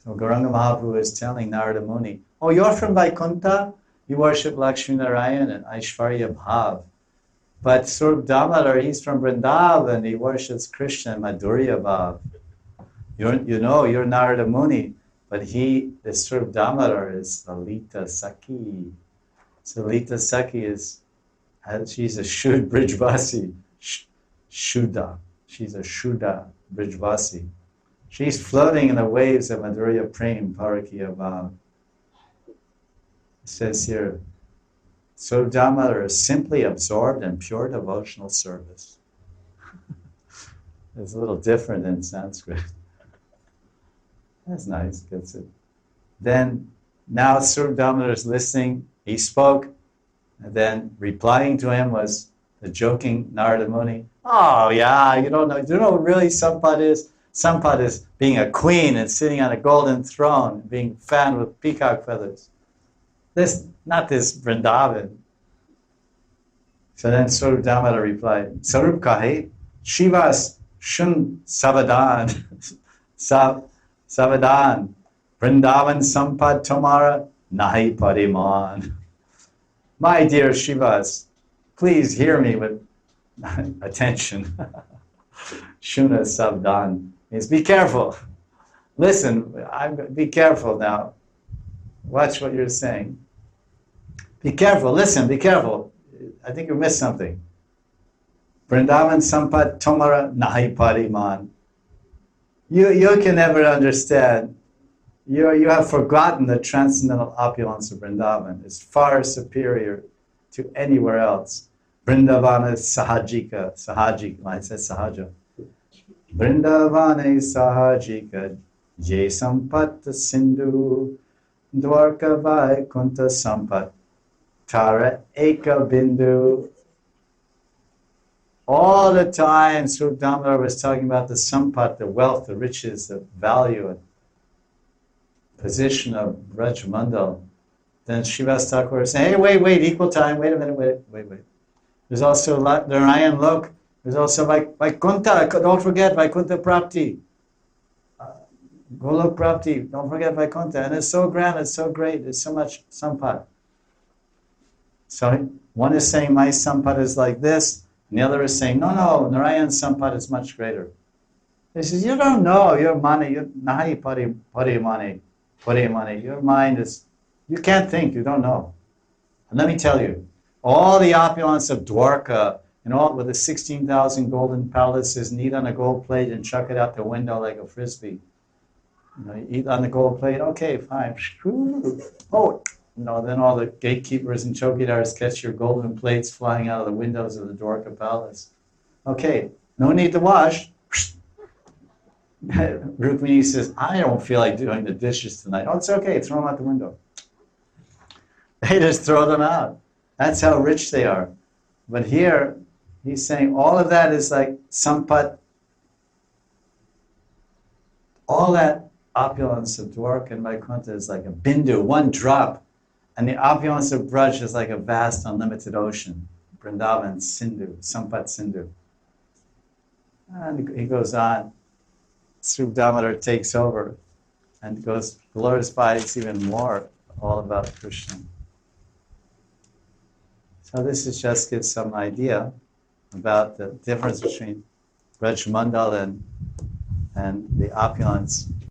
So Gauranga Mahaprabhu is telling Narada Muni, oh, you're from Vaikuntha? You worship Lakshmi Narayan and Aishwarya Bhav. But Swarup Damodar, he's from Vrindavan, he worships Krishna and Madhurya Bhav. You're Narada Muni, but the Swarup Damodar is Lalita Sakhi. So Lalita Sakhi she's a Brijvasi, Shuddha. She's a Shuddha Brijvasi. She's floating in the waves of Madhurya Prem, Parakiya Bhav. It says here, Swarup Damodar is simply absorbed in pure devotional service. It's a little different in Sanskrit. That's nice, gets it. Then, now Swarup Damodar is listening, he spoke, and then replying to him was the joking Narada Muni. Oh yeah, you don't know what really Sampat is? Sampat is being a queen and sitting on a golden throne, being fanned with peacock feathers. Not this Vrindavan. So then Swarup Damodar replied, Swarup kahe, Shivas shun savadan, savadan, Vrindavan Sampat tomara nahi pariman. My dear Shivas, please hear me with attention. Shuna Savdan means be careful. Listen, be careful now. Watch what you're saying. Be careful, listen, be careful. I think you missed something. Vrindavan Sampat Tomara Nahi Pariman. You can never understand. You have forgotten the transcendental opulence of Vrindavan. It's far superior to anywhere else. Vrindavana Sahajika. I said Sahaja. Vrindavane Sahajika Ye Sampat Sindhu Dwarka Vaikunta Sampat Tara Eka Bindu. All the time Swarup Damodar was talking about the Sampat, the wealth, the riches, the value and position of Brajmandal. Then Srivas Thakur was saying, hey, wait, equal time, wait a minute, wait. There's also Narayan Lok. There's also Vaikunta. Don't forget Vaikunta Prapti. Golok Prapti. Don't forget Vaikunta. And it's so grand. It's so great. There's so much Sampat. So one is saying my Sampat is like this, and the other is saying no. Narayan's Sampat is much greater. He says you don't know. Your mani. You're nahi pari mani. Your mind is. You can't think. You don't know. And let me tell you. All the opulence of Dwarka, and all with the 16,000 golden palaces, and eat on a gold plate and chuck it out the window like a frisbee. You eat on the gold plate, okay, fine. Oh, then all the gatekeepers and chowkidars catch your golden plates flying out of the windows of the Dwarka palace. Okay, no need to wash. Rukmini says, I don't feel like doing the dishes tonight. Oh, it's okay, throw them out the window. They just throw them out. That's how rich they are. But here, he's saying all of that is like Sampat. All that opulence of Dwarka and Vaikuntha is like a bindu, one drop. And the opulence of Braj is like a vast, unlimited ocean. Vrindavan, Sindhu, Sampat Sindhu. And he goes on. Swarup Damodar takes over and glorifies even more all about Krishna. So this is just gives some idea about the difference between Braj Mandal and the opulence